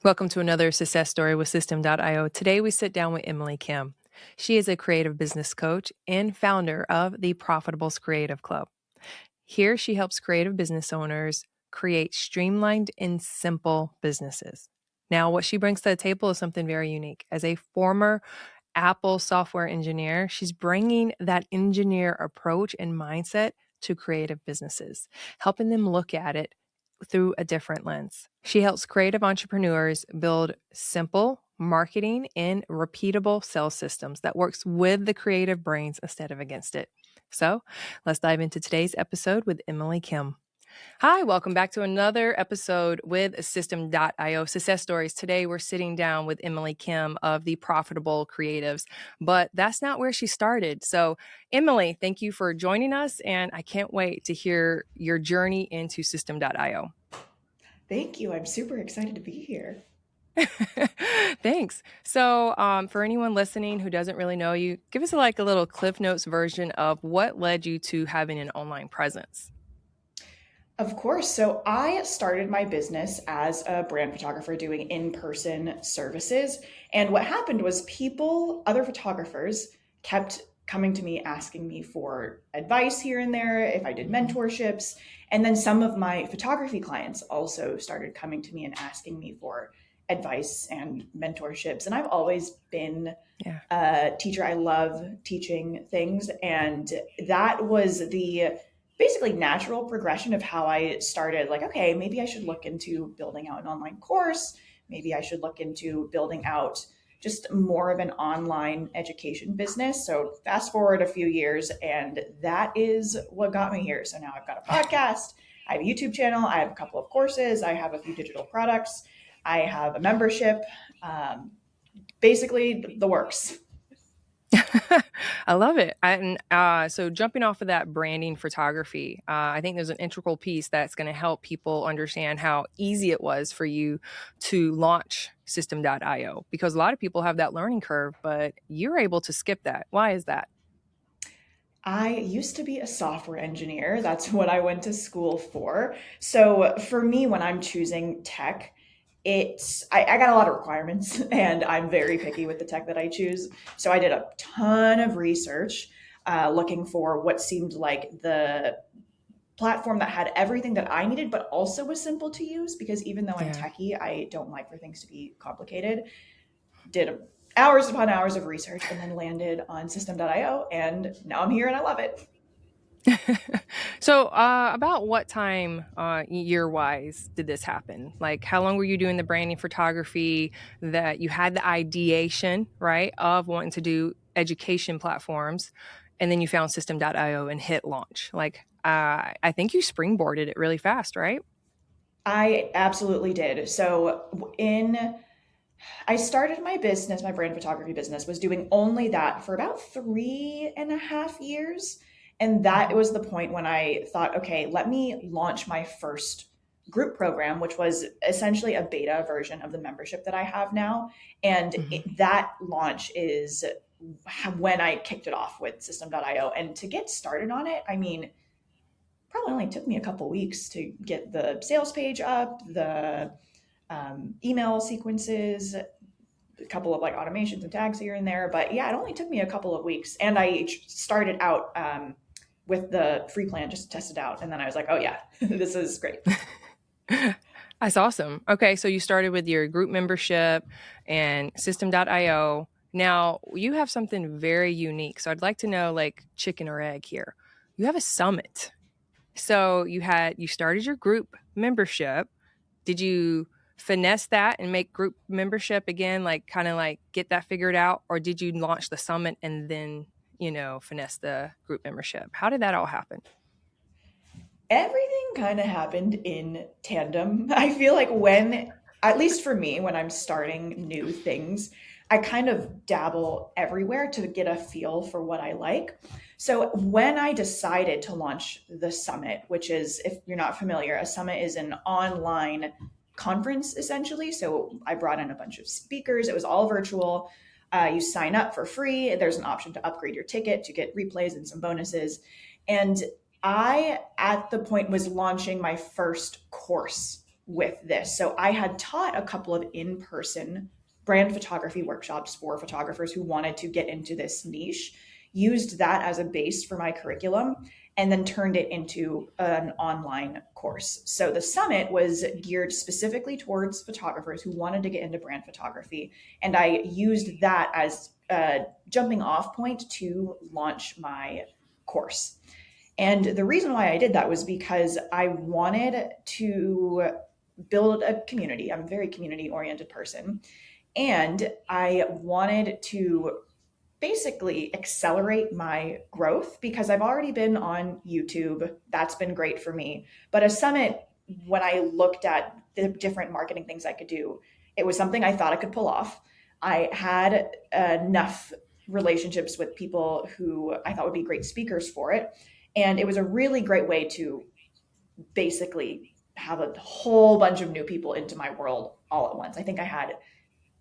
Welcome to another success story with Systeme.io. Today we sit down with Emily Kim. She is a creative business coach and founder of the Profitables Creative Club. Here she helps creative business owners create streamlined and simple businesses. Now, what she brings to the table is something very unique. As a former Apple software engineer, she's bringing that engineer approach and mindset to creative businesses, helping them look at it through a different lens. She helps creative entrepreneurs build simple marketing and repeatable sales systems that works with the creative brains instead of against it. So let's dive into today's episode with Emily Kim. Hi, welcome back to another episode with Systeme.io Success Stories. Today, we're sitting down with Emily Kim of the Profitable Creatives, but that's not where she started. So, Emily, thank you for joining us, and I can't wait to hear your journey into Systeme.io. Thank you. I'm super excited to be here. Thanks. So, for anyone listening who doesn't really know you, give us a little CliffNotes version of what led you to having an online presence. Of course. So I started my business as a brand photographer doing in-person services. And what happened was other photographers kept coming to me asking me for advice here and there if I did mentorships. And then some of my photography clients also started coming to me and asking me for advice and mentorships. And I've always been Yeah. a teacher. I love teaching things. And that was the basically natural progression of how I started. Like, okay, maybe I should look into building out an online course. Maybe I should look into building out just more of an online education business. So fast forward a few years, and that is what got me here. So now I've got a podcast, I have a YouTube channel, I have a couple of courses, I have a few digital products, I have a membership, basically the works. I love it. So jumping off of that branding photography, I think there's an integral piece that's going to help people understand how easy it was for you to launch Systeme.io, because a lot of people have that learning curve, but you're able to skip that. Why is that? I used to be a software engineer. That's what I went to school for. So for me, when I'm choosing tech, I got a lot of requirements and I'm very picky with the tech that I choose. So I did a ton of research looking for what seemed like the platform that had everything that I needed, but also was simple to use. Because even though I'm Yeah. techie, I don't like for things to be complicated. Did hours upon hours of research and then landed on Systeme.io. And now I'm here and I love it. So, about what time, year wise, did this happen? Like, how long were you doing the branding photography that you had the ideation, right, of wanting to do education platforms, and then you found Systeme.io and hit launch? Like, I think you springboarded it really fast, right? I absolutely did. So in I started my business, my brand photography business, was doing only that for about 3.5 years. And that Mhm. was the point when I thought, okay, let me launch my first group program, which was essentially a beta version of the membership that I have now. And Mhm. that launch is when I kicked it off with Systeme.io. And to get started on it, I mean, probably only took me a couple weeks to get the sales page up, the email sequences, a couple of like automations and tags here and there. But yeah, it only took me a couple of weeks. And I started out with the free plan just to test it out. And then I was like, oh yeah, this is great. That's awesome. Okay, so you started with your group membership and Systeme.io. Now, you have something very unique. So I'd like to know, like, chicken or egg here. You have a summit. So you started your group membership. Did you finesse that and make group membership again, like kind of like get that figured out? Or did you launch the summit and then, finesse the group membership? How did that all happen? Everything kind of happened in tandem. I feel like at least for me, when I'm starting new things, I kind of dabble everywhere to get a feel for what I like. So when I decided to launch the summit, which is, if you're not familiar, a summit is an online conference essentially. So I brought in a bunch of speakers, it was all virtual. You sign up for free. There's an option to upgrade your ticket to get replays and some bonuses. And I, at the point, was launching my first course with this. So I had taught a couple of in-person brand photography workshops for photographers who wanted to get into this niche, used that as a base for my curriculum, and then turned it into an online course. So the summit was geared specifically towards photographers who wanted to get into brand photography. And I used that as a jumping off point to launch my course. And the reason why I did that was because I wanted to build a community. I'm a very community oriented person. And I wanted to basically accelerate my growth because I've already been on YouTube. That's been great for me. But a summit, when I looked at the different marketing things I could do, it was something I thought I could pull off. I had enough relationships with people who I thought would be great speakers for it. And it was a really great way to basically have a whole bunch of new people into my world all at once. I think I had,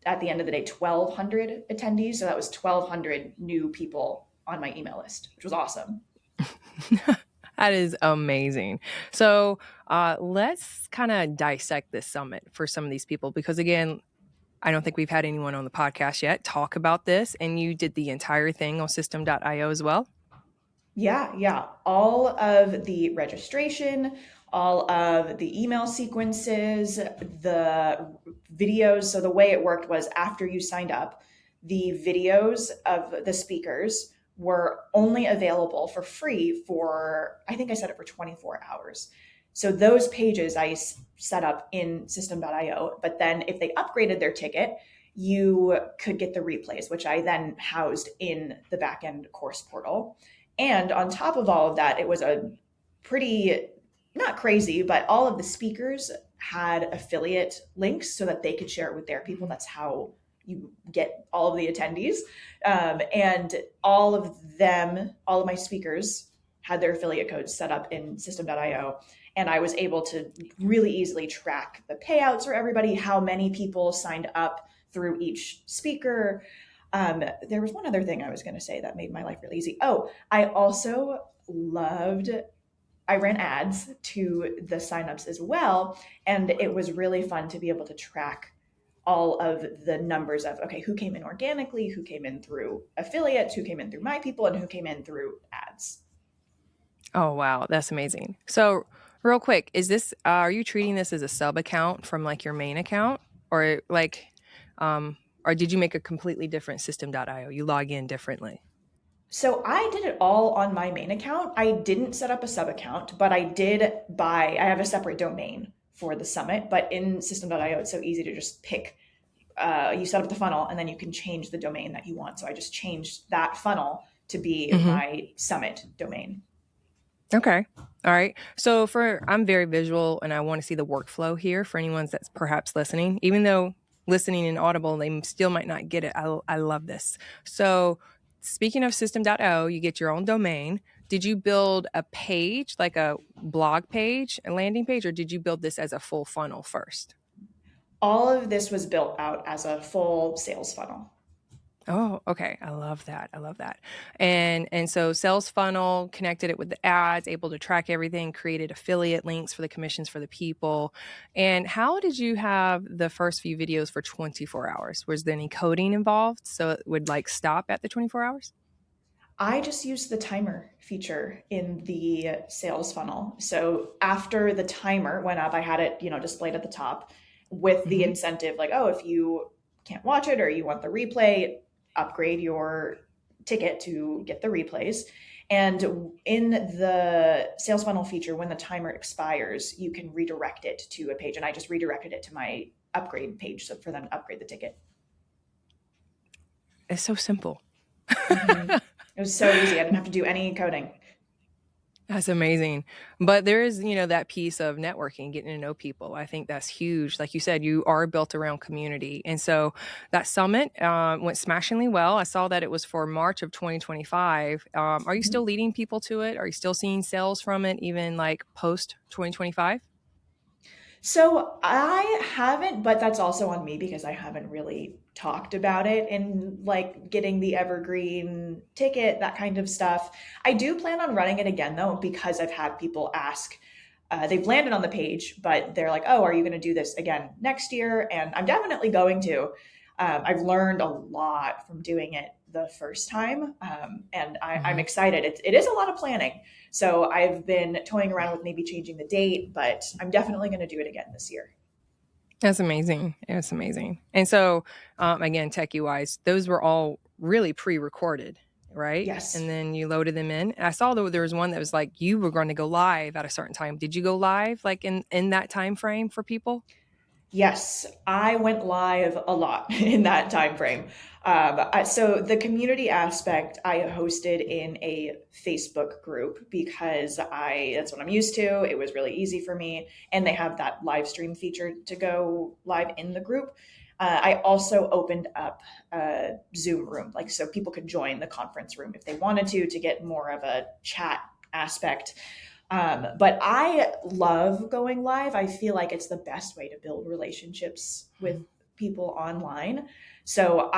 at the end of the day, 1,200 attendees. So that was 1,200 new people on my email list, which was awesome. That is amazing. So let's kind of dissect this summit for some of these people, because again, I don't think we've had anyone on the podcast yet talk about this, and you did the entire thing on Systeme.io as well. Yeah. All of the registration, all of the email sequences, the videos. So the way it worked was after you signed up, the videos of the speakers were only available for free for, I think I set it for 24 hours. So those pages I set up in Systeme.io, but then if they upgraded their ticket, you could get the replays, which I then housed in the backend course portal. And on top of all of that, it was a pretty, not crazy, but all of the speakers had affiliate links so that they could share it with their people. That's how you get all of the attendees. And all of them, all of my speakers had their affiliate codes set up in Systeme.io. And I was able to really easily track the payouts for everybody, how many people signed up through each speaker. There was one other thing I was going to say that made my life really easy. Oh, I also I ran ads to the signups as well. And it was really fun to be able to track all of the numbers of, okay, who came in organically, who came in through affiliates, who came in through my people, and who came in through ads. Oh, wow. That's amazing. So real quick, is this, are you treating this as a sub account from like your main account, or like, or did you make a completely different Systeme.io? You log in differently? So I did it all on my main account. I didn't set up a sub account, but I have a separate domain for the summit, but in Systeme.io, it's so easy to just pick, you set up the funnel and then you can change the domain that you want. So I just changed that funnel to be my summit domain. Okay. All right. So I'm very visual and I want to see the workflow here for anyone that's perhaps listening, even though listening in Audible, they still might not get it. I love this. So speaking of Systeme.io, you get your own domain. Did you build a page, like a blog page, a landing page, or did you build this as a full funnel first? All of this was built out as a full sales funnel. Oh, okay. I love that. I love that. And so sales funnel, connected it with the ads, able to track everything, created affiliate links for the commissions for the people. And how did you have the first few videos for 24 hours? Was there any coding involved so it would like stop at the 24 hours? I just used the timer feature in the sales funnel. So after the timer went up, I had it, displayed at the top with the incentive, like, oh, if you can't watch it or you want the replay, upgrade your ticket to get the replays. And in the sales funnel feature, when the timer expires, you can redirect it to a page. And I just redirected it to my upgrade page so for them to upgrade the ticket. It's so simple. It was so easy. I didn't have to do any coding. That's amazing. But there is, that piece of networking, getting to know people. I think that's huge. Like you said, you are built around community. And so that summit went smashingly well. I saw that it was for March of 2025. Are you still leading people to it? Are you still seeing sales from it, even like post 2025? So I haven't, but that's also on me because I haven't really talked about it in like getting the evergreen ticket, that kind of stuff. I do plan on running it again though, because I've had people ask, they've landed on the page, but they're like, oh, are you going to do this again next year? And I'm definitely going to. I've learned a lot from doing it the first time, and I'm Mhm. excited. It is a lot of planning. So I've been toying around with maybe changing the date, but I'm definitely going to do it again this year. That's amazing. It's amazing. And so, again, techie wise, those were all really pre-recorded, right? Yes. And then you loaded them in. And I saw that there was one that was like you were going to go live at a certain time. Did you go live like in that time frame for people? Yes, I went live a lot in that time frame. So the community aspect I hosted in a Facebook group because I that's what I'm used to. It was really easy for me, and they have that live stream feature to go live in the group. I also opened up a Zoom room, like so people could join the conference room if they wanted to get more of a chat aspect. But I love going live. I feel like it's the best way to build relationships with Mhm. people online. So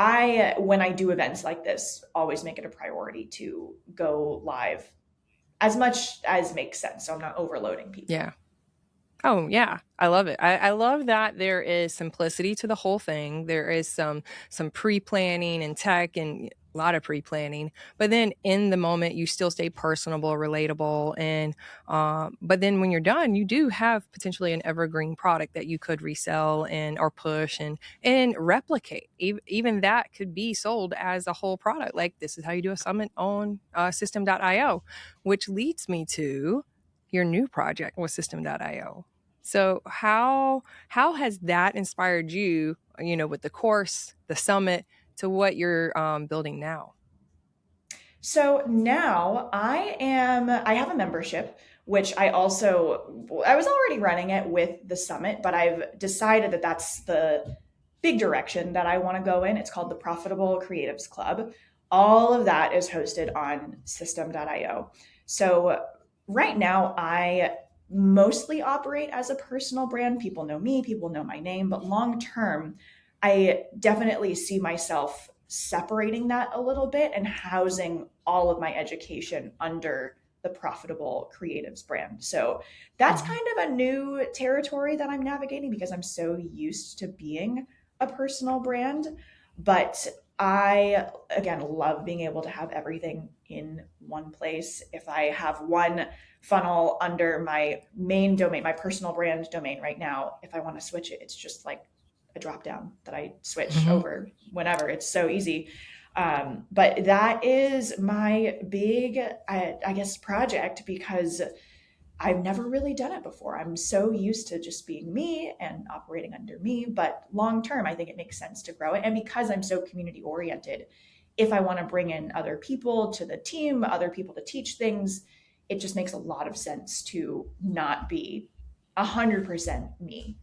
when I do events like this, always make it a priority to go live as much as makes sense. So I'm not overloading people. Yeah. Oh, yeah. I love it. I love that there is simplicity to the whole thing. There is some pre-planning and tech and a lot of pre-planning, but then in the moment you still stay personable, relatable, and but then when you're done, you do have potentially an evergreen product that you could resell and or push and replicate. Even that could be sold as a whole product. Like this is how you do a summit on Systeme.io, which leads me to your new project with Systeme.io. So how has that inspired you, with the course, the summit, to what you're building now? So now I have a membership, which I was already running it with the summit, but I've decided that that's the big direction that I want to go in. It's called the Profitable Creatives Club. All of that is hosted on Systeme.io. So right now I mostly operate as a personal brand. People know me, people know my name, but long term, I definitely see myself separating that a little bit and housing all of my education under the Profitable Creatives brand. So that's Mhm. kind of a new territory that I'm navigating because I'm so used to being a personal brand. But I, again, love being able to have everything in one place. If I have one funnel under my main domain, my personal brand domain right now, if I want to switch it, it's just like a drop down that I switch Mhm. over whenever. It's so easy. But that is my big, I guess, project because I've never really done it before. I'm so used to just being me and operating under me. But long term, I think it makes sense to grow it. And because I'm so community oriented, if I want to bring in other people to the team, other people to teach things, it just makes a lot of sense to not be 100% me.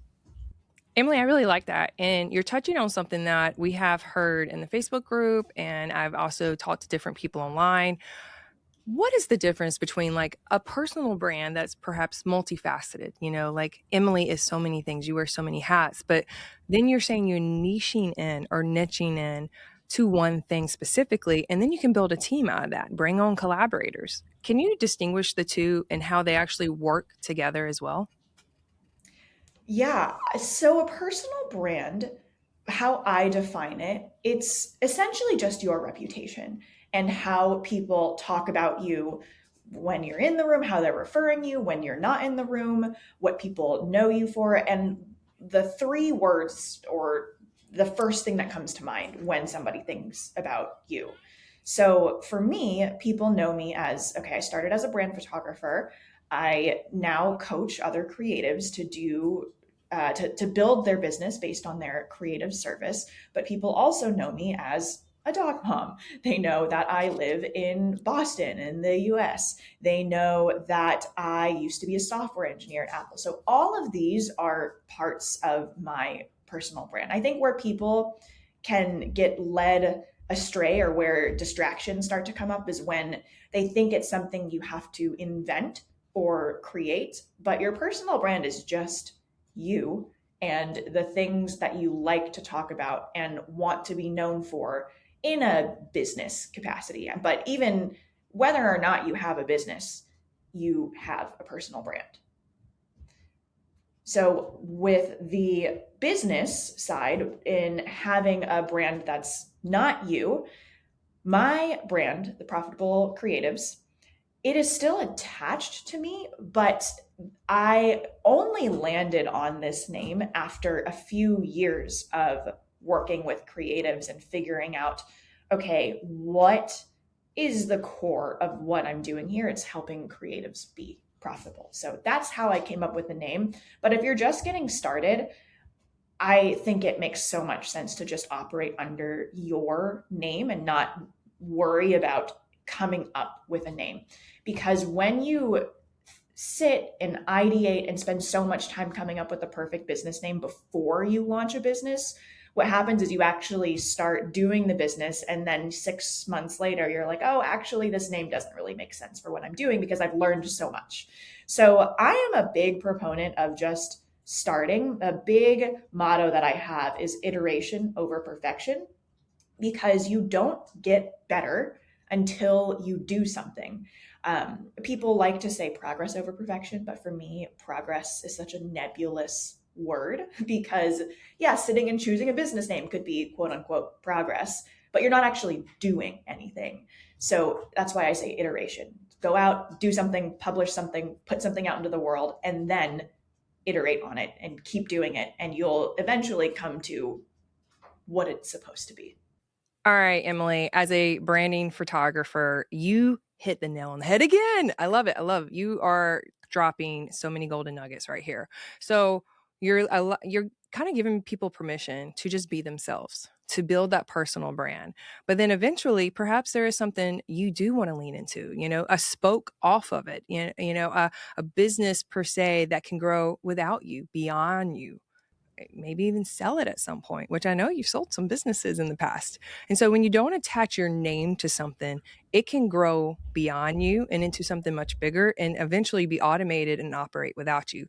Emily, I really like that. And you're touching on something that we have heard in the Facebook group, and I've also talked to different people online. What is the difference between like a personal brand that's perhaps multifaceted? Like Emily is so many things, you wear so many hats, but then you're saying you're niching in or niching in to one thing specifically, and then you can build a team out of that, bring on collaborators. Can you distinguish the two and how they actually work together as well? Yeah. So a personal brand, how I define it, it's essentially just your reputation and how people talk about you when you're in the room, how they're referring you when you're not in the room, what people know you for, and the three words or the first thing that comes to mind when somebody thinks about you. So for me, people know me as okay, I started as a brand photographer. I now coach other creatives to build their business based on their creative service. But people also know me as a dog mom. They know that I live in Boston in the US. They know that I used to be a software engineer at Apple. So all of these are parts of my personal brand. I think where people can get led astray or where distractions start to come up is when they think it's something you have to invent or create, but your personal brand is just you and the things that you like to talk about and want to be known for in a business capacity. But even whether or not you have a business, you have a personal brand. So, with the business side, in having a brand that's not you, my brand, the Profitable Creatives, it is still attached to me, but I only landed on this name after a few years of working with creatives and figuring out, okay, what is the core of what I'm doing here? It's helping creatives be profitable. So that's how I came up with the name. But if you're just getting started, I think it makes so much sense to just operate under your name and not worry about coming up with a name. Because when you sit and ideate and spend so much time coming up with the perfect business name before you launch a business, what happens is you actually start doing the business, and then 6 months later you're like, oh, actually this name doesn't really make sense for what I'm doing because I've learned so much. So I am a big proponent of just starting. A big motto that I have is iteration over perfection, because you don't get better until you do something. People like to say progress over perfection, but for me, progress is such a nebulous word because, yeah, sitting and choosing a business name could be quote unquote progress, but you're not actually doing anything. So that's why I say iteration. Go out, do something, publish something, put something out into the world, and then iterate on it and keep doing it. And you'll eventually come to what it's supposed to be. All right, Emily, as a branding photographer, you hit the nail on the head again. I love it. I love you are dropping so many golden nuggets right here. So you're kind of giving people permission to just be themselves, to build that personal brand. But then eventually, perhaps there is something you do want to lean into, a spoke off of it, a business per se that can grow without you, beyond you, maybe even sell it at some point, which I know you've sold some businesses in the past. And so when you don't attach your name to something, it can grow beyond you and into something much bigger and eventually be automated and operate without you.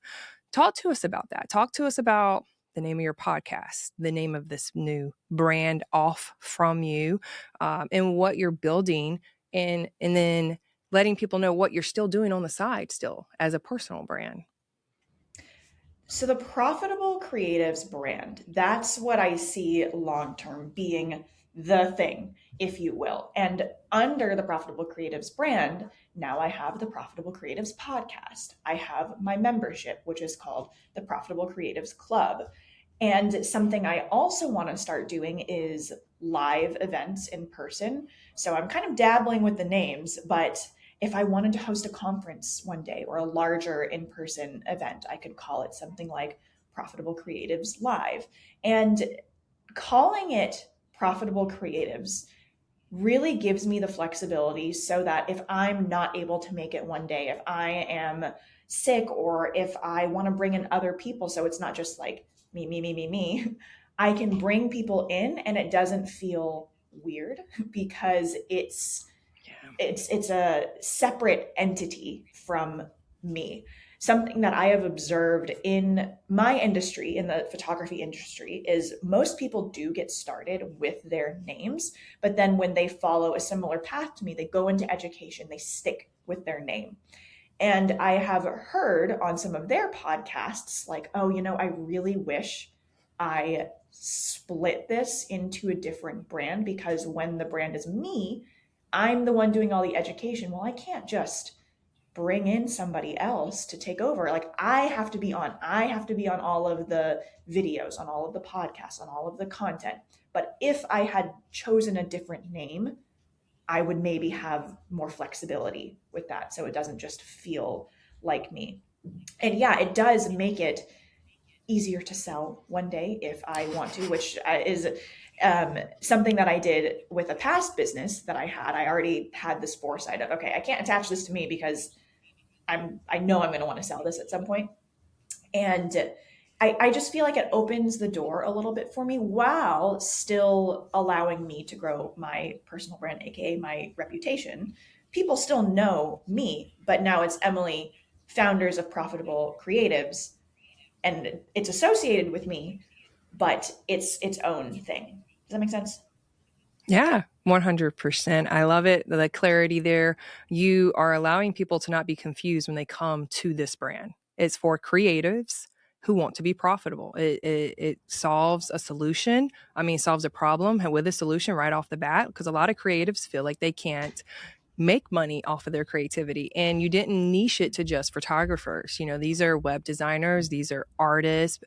Talk to us about that. Talk to us about the name of your podcast, the name of this new brand off from you, and what you're building, and then letting people know what you're still doing on the side still as a personal brand. So the Profitable Creatives brand, that's what I see long term being the thing, if you will. And under the Profitable Creatives brand, now I have the Profitable Creatives podcast. I have my membership, which is called the Profitable Creatives Club. And something I also want to start doing is live events in person. So I'm kind of dabbling with the names, but if I wanted to host a conference one day or a larger in person event, I could call it something like Profitable Creatives Live. And calling it Profitable Creatives really gives me the flexibility so that if I'm not able to make it one day, if I am sick, or if I want to bring in other people, so it's not just like me, I can bring people in and it doesn't feel weird because it's a separate entity from me. Something that I have observed in my industry, in the photography industry, is most people do get started with their names, but then when they follow a similar path to me, they go into education, they stick with their name. And I have heard on some of their podcasts, like, oh, I really wish I split this into a different brand, because when the brand is me, I'm the one doing all the education. Well, I can't just bring in somebody else to take over. Like I have to be on all of the videos, on all of the podcasts, on all of the content. But if I had chosen a different name, I would maybe have more flexibility with that. So it doesn't just feel like me. And yeah, it does make it easier to sell one day if I want to, which is something that I did with a past business that I had. I already had this foresight of, okay, I can't attach this to me because I know I'm going to want to sell this at some point. And I just feel like it opens the door a little bit for me while still allowing me to grow my personal brand, aka my reputation. People still know me, but now it's Emily, founders of Profitable Creatives, and it's associated with me, but it's its own thing. Does that make sense? Yeah, 100%. I love it. The clarity there. You are allowing people to not be confused when they come to this brand. It's for creatives. who want to be profitable. It solves a solution. I mean, solves a problem with a solution right off the bat, because a lot of creatives feel like they can't make money off of their creativity. And you didn't niche it to just photographers. You know, these are web designers, these are artists.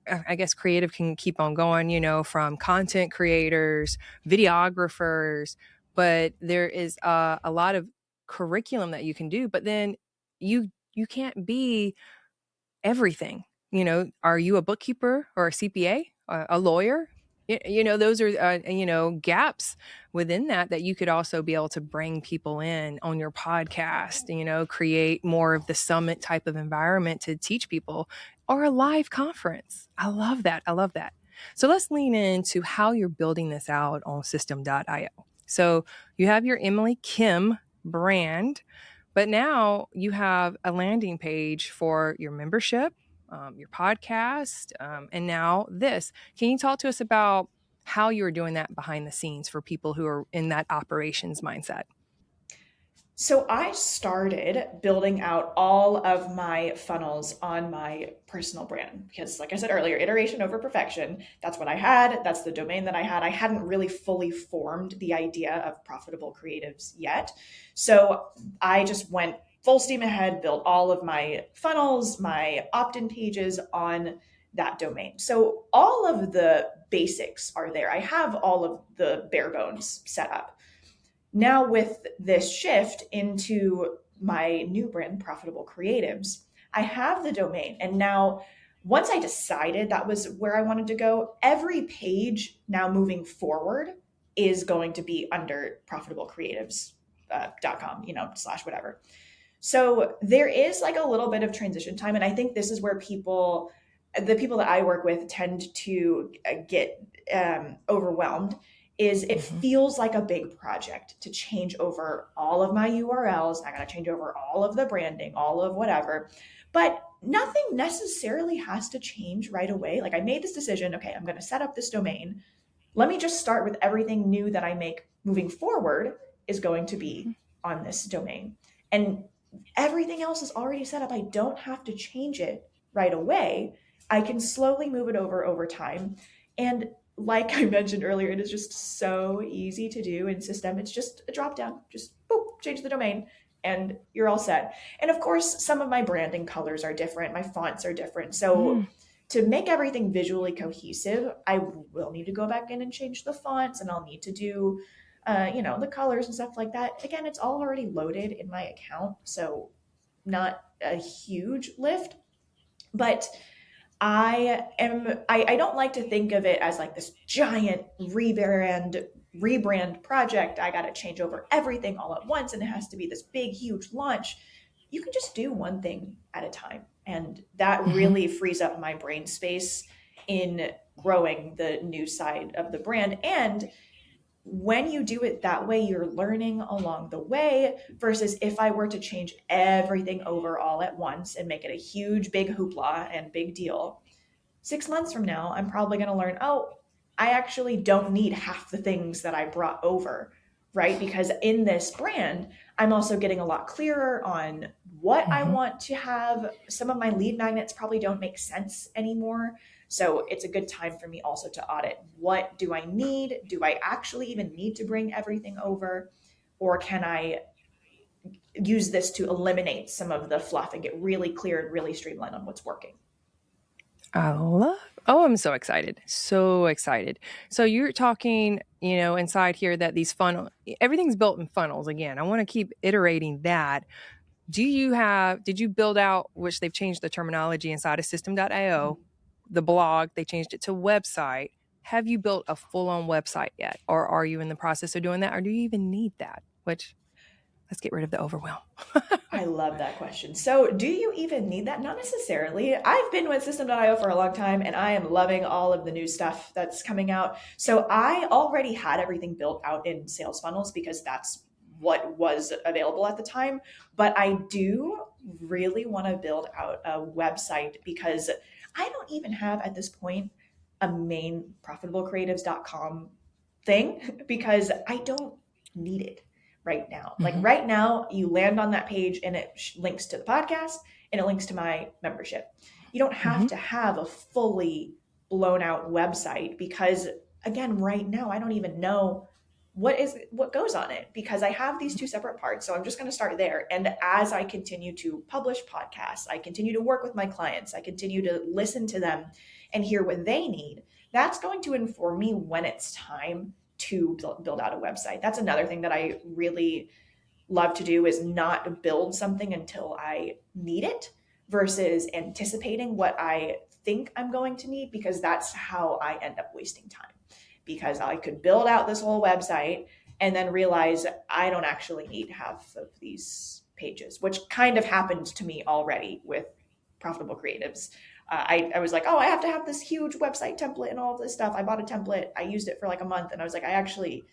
I guess creative can keep on going, you know, from content creators, videographers, but there is a lot of curriculum that you can do. But then you can't be everything. You know, are you a bookkeeper or a CPA, a lawyer? You know, those are, you know, gaps within that you could also be able to bring people in on your podcast, you know, create more of the summit type of environment to teach people, or a live conference. I love that. I love that. So let's lean into how you're building this out on Systeme.io. So you have your Emily Kim brand, but now you have a landing page for your membership, your podcast, and now this. Can you talk to us about how you're doing that behind the scenes for people who are in that operations mindset? So I started building out all of my funnels on my personal brand because, like I said earlier, iteration over perfection. That's what I had. That's the domain that I had. I hadn't really fully formed the idea of profitable creatives yet. So I just went full steam ahead, built all of my funnels, my opt-in pages on that domain. So all of the basics are there. I have all of the bare bones set up. Now, with this shift into my new brand, Profitable Creatives, I have the domain. And now, once I decided that was where I wanted to go, every page now moving forward is going to be under profitablecreatives.com, slash whatever. So there is like a little bit of transition time. And I think this is where the people that I work with tend to get overwhelmed, is it feels like a big project to change over all of my URLs. I got to change over all of the branding, all of whatever. But nothing necessarily has to change right away. Like I made this decision, okay, I'm going to set up this domain. Let me just start with everything new that I make moving forward is going to be on this domain. And everything else is already set up. I don't have to change it right away. I can slowly move it over time. And like I mentioned earlier, it is just so easy to do in Systeme. It's just a drop down, just boop, change the domain, and you're all set. And of course, some of my branding colors are different, my fonts are different. So to make everything visually cohesive, I will need to go back in and change the fonts, and I'll need to do, the colors and stuff like that. Again, it's all already loaded in my account, so not a huge lift, but I don't like to think of it as like this giant rebrand project. I got to change over everything all at once and it has to be this big huge launch. You can just do one thing at a time, and that really frees up my brain space in growing the new side of the brand. And when you do it that way, you're learning along the way, versus if I were to change everything over all at once and make it a huge big hoopla and big deal. 6 months from now, I'm probably going to learn, oh, I actually don't need half the things that I brought over, right? Because in this brand, I'm also getting a lot clearer on what I want to have. Some of my lead magnets probably don't make sense anymore. So it's a good time for me also to audit, what do I need? Do I actually even need to bring everything over? Or can I use this to eliminate some of the fluff and get really clear and really streamlined on what's working? I'm so excited. So excited. So you're talking, you know, inside here that these everything's built in funnels. Again, I want to keep iterating that. Did you build out, which they've changed the terminology inside of Systeme.io, the blog, they changed it to website. Have you built a full-on website yet? Or are you in the process of doing that? Or do you even need that? Which, let's get rid of the overwhelm. I love that question. So, do you even need that? Not necessarily. I've been with Systeme.io for a long time and I am loving all of the new stuff that's coming out. So, I already had everything built out in sales funnels because that's what was available at the time. But I do really want to build out a website because I don't even have at this point a main profitablecreatives.com thing because I don't need it right now. Like right now, you land on that page and it links to the podcast and it links to my membership. You don't have Mhm. to have a fully blown out website because, again, right now I don't even know what goes on it because I have these two separate parts. So I'm just going to start there. And as I continue to publish podcasts, I continue to work with my clients, I continue to listen to them and hear what they need. That's going to inform me when it's time to build out a website. That's another thing that I really love to do, is not build something until I need it versus anticipating what I think I'm going to need, because that's how I end up wasting time. Because I could build out this whole website and then realize I don't actually need half of these pages, which kind of happened to me already with Profitable Creatives. I was like, oh, I have to have this huge website template and all of this stuff. I bought a template, I used it for like a month, and I was like, I actually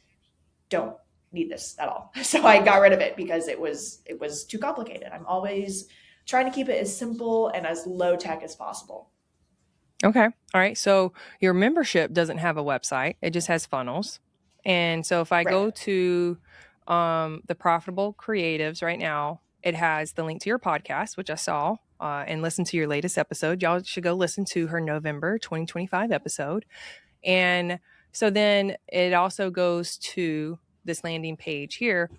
don't need this at all. So I got rid of it because it was too complicated. I'm always trying to keep it as simple and as low tech as possible. Okay. All right. So your membership doesn't have a website. It just has funnels. And so if I Right. go to the Profitable Creatives right now, it has the link to your podcast, which I saw, and listen to your latest episode. Y'all should go listen to her November 2025 episode. And so then it also goes to this landing page here.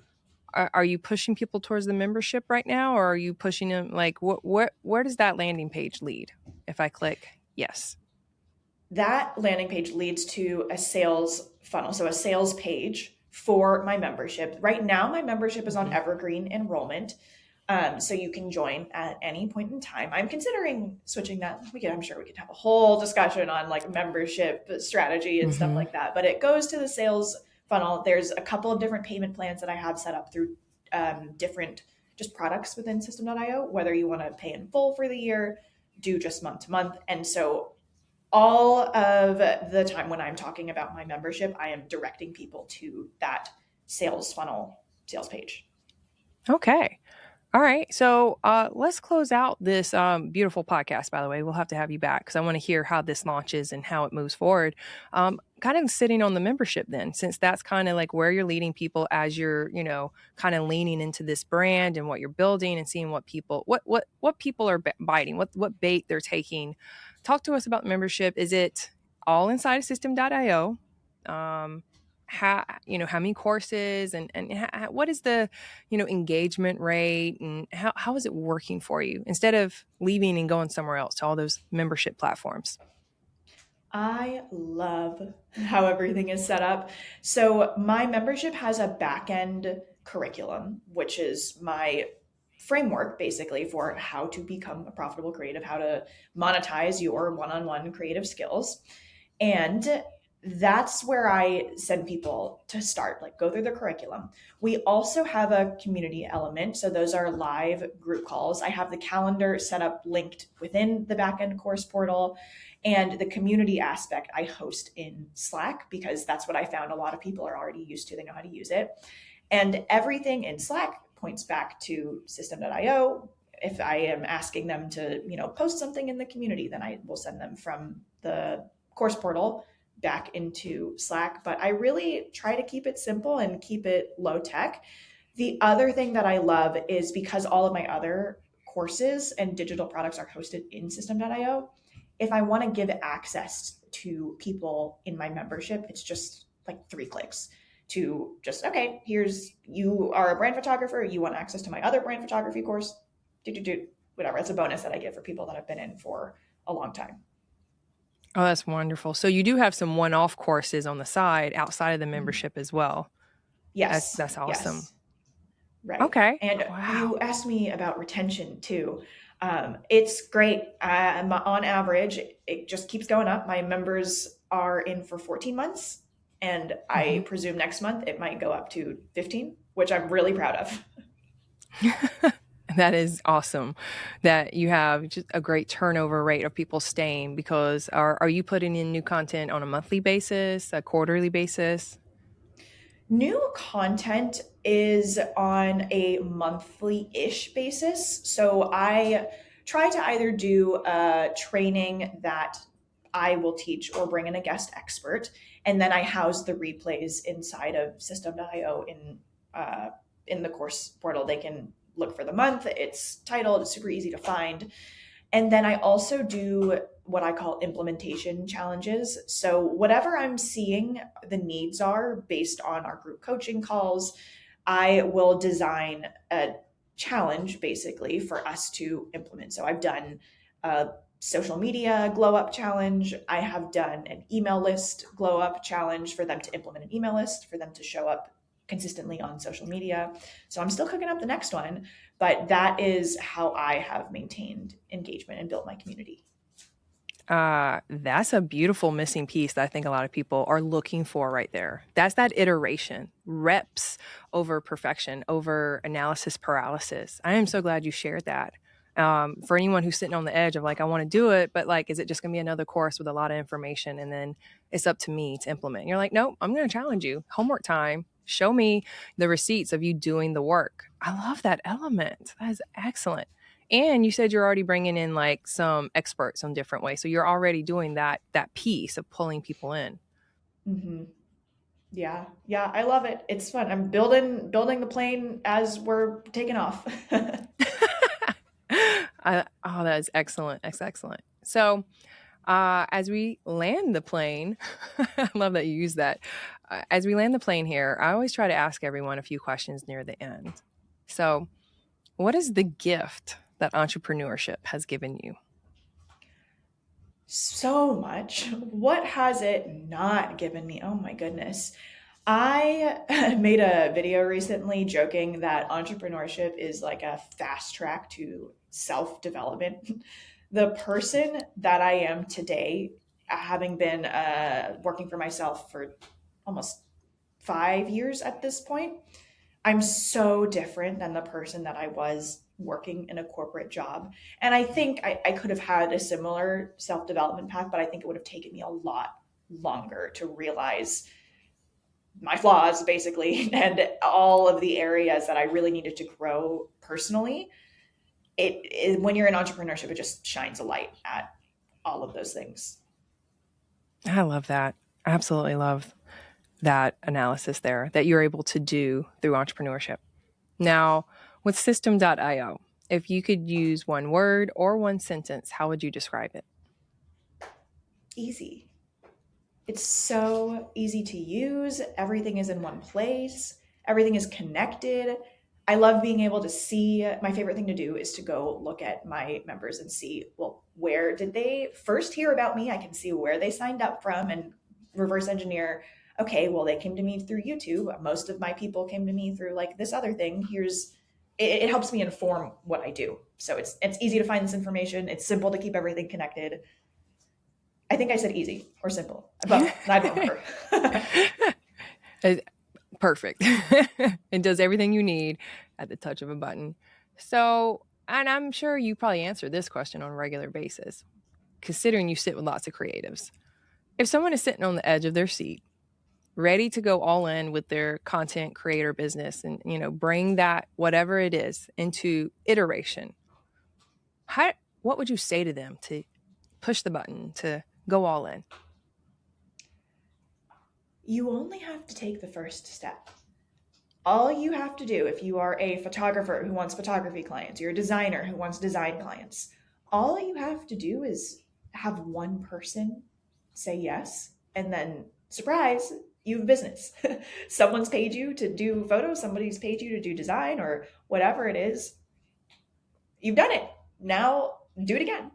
Are you pushing people towards the membership right now, or are you pushing them like where does that landing page lead if I click yes? That landing page leads to a sales funnel, so a sales page for my membership. Right now, my membership is on Mhm. evergreen enrollment. So you can join at any point in time. I'm considering switching that. I'm sure we could have a whole discussion on like membership strategy and stuff Mhm. like that. But it goes to the sales funnel. There's a couple of different payment plans that I have set up through different just products within Systeme.io, whether you want to pay in full for the year, do just month to month. And so all of the time when I'm talking about my membership, I am directing people to that sales funnel sales page. Okay. All right. So let's close out this beautiful podcast, by the way. We'll have to have you back because I want to hear how this launches and how it moves forward. Kind of sitting on the membership then, since that's kind of like where you're leading people as you're, kind of leaning into this brand and what you're building and seeing what people, what people are biting, what bait they're taking. Talk to us about membership. Is it all inside of Systeme.io? How many courses and what is the engagement rate, and how is it working for you instead of leaving and going somewhere else to all those membership platforms? I love how everything is set up. So my membership has a back end curriculum, which is my framework basically for how to become a profitable creative, how to monetize your one-on-one creative skills. And that's where I send people to start, like go through the curriculum. We also have a community element. So those are live group calls. I have the calendar set up linked within the backend course portal, and the community aspect I host in Slack because that's what I found a lot of people are already used to. They know how to use it. And everything in Slack points back to Systeme.io. If I am asking them to, post something in the community, then I will send them from the course portal back into Slack. But I really try to keep it simple and keep it low tech. The other thing that I love is because all of my other courses and digital products are hosted in Systeme.io, if I want to give access to people in my membership, it's just like 3 clicks to just, okay, here's, you are a brand photographer, you want access to my other brand photography course, whatever. It's a bonus that I give for people that have been in for a long time. Oh, that's wonderful. So you do have some one-off courses on the side outside of the membership as well. that's Yes, that's awesome. yes. Right. Okay. And Wow. you asked me about retention too. It's great. On average, it just keeps going up. My members are in for 14 months, and I Mhm. presume next month it might go up to 15, which I'm really proud of. That is awesome that you have just a great turnover rate of people staying, because are you putting in new content on a monthly basis, a quarterly basis? New content is on a monthly ish basis. So I try to either do a training that I will teach or bring in a guest expert. And then I house the replays inside of Systeme.io in the course portal. They can look for the month. It's titled, it's super easy to find. And then I also do what I call implementation challenges. So, whatever I'm seeing the needs are based on our group coaching calls, I will design a challenge basically for us to implement. So, I've done a social media glow up challenge. I have done an email list glow up challenge for them to implement an email list, for them to show up consistently on social media. So, I'm still cooking up the next one, but that is how I have maintained engagement and built my community. That's a beautiful missing piece that I think a lot of people are looking for right there. That's that iteration, reps over perfection, over analysis paralysis. I am so glad you shared that. For anyone who's sitting on the edge of like, I want to do it, but like, is it just going to be another course with a lot of information and then it's up to me to implement? And you're like, nope, I'm going to challenge you. Homework time. Show me the receipts of you doing the work. I love that element. That is excellent. And you said you're already bringing in like some experts on different ways. So you're already doing that piece of pulling people in. Mm-hmm. Yeah, yeah, I love it. It's fun. I'm building the plane as we're taking off. That is excellent. That's excellent. So as we land the plane, I love that you use that. As we land the plane here, I always try to ask everyone a few questions near the end. So, what is the gift that entrepreneurship has given you? So much. What has it not given me? Oh my goodness. I made a video recently joking that entrepreneurship is like a fast track to self development. The person that I am today, having been working for myself for almost 5 years at this point, I'm so different than the person that I was working in a corporate job. And I think I could have had a similar self development path, but I think it would have taken me a lot longer to realize my flaws, basically, and all of the areas that I really needed to grow personally. When you're in entrepreneurship, it just shines a light at all of those things. I love that. I absolutely love that analysis there that you're able to do through entrepreneurship. Now, with Systeme.io, if you could use one word or one sentence, how would you describe it? Easy. It's so easy to use. Everything is in one place. Everything is connected. I love being able to see. My favorite thing to do is to go look at my members and see, well, where did they first hear about me? I can see where they signed up from and reverse engineer. Okay, well, they came to me through YouTube. Most of my people came to me through like this other thing. It helps me inform what I do. So it's easy to find this information. It's simple to keep everything connected. I think I said easy or simple. Both. I don't remember. Perfect. It does everything you need at the touch of a button. So, and I'm sure you probably answer this question on a regular basis, considering you sit with lots of creatives. If someone is sitting on the edge of their seat, ready to go all in with their content creator business and, bring that, whatever it is, into iteration, what would you say to them to push the button, to go all in? You only have to take the first step. All you have to do, if you are a photographer who wants photography clients, you're a designer who wants design clients, all you have to do is have one person say yes, and then surprise, you have business. Someone's paid you to do photos, somebody's paid you to do design, or whatever it is. You've done it. Now do it again.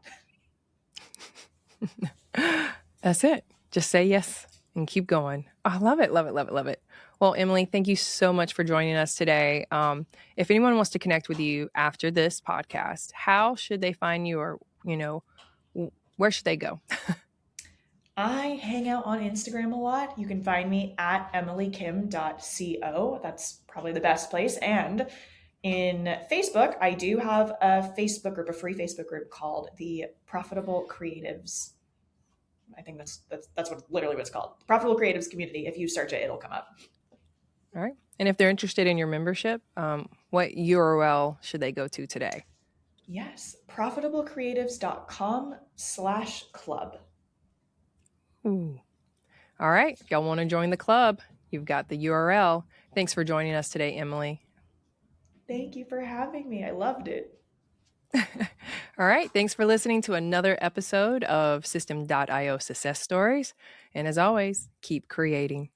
That's it. Just say yes and keep going. Oh, I love it, love it, love it, love it. Well, Emily, thank you so much for joining us today. If anyone wants to connect with you after this podcast, how should they find you, or, where should they go? I hang out on Instagram a lot. You can find me at emilykim.co. That's probably the best place. And in Facebook, I do have a Facebook group, a free Facebook group called the Profitable Creatives. I think that's literally what it's called. Profitable Creatives Community. If you search it, it'll come up. All right. And if they're interested in your membership, what URL should they go to today? Yes, profitablecreatives.com/club. Ooh. All right. If y'all want to join the club, you've got the URL. Thanks for joining us today, Emily. Thank you for having me. I loved it. All right. Thanks for listening to another episode of Systeme.io Success Stories. And as always, keep creating.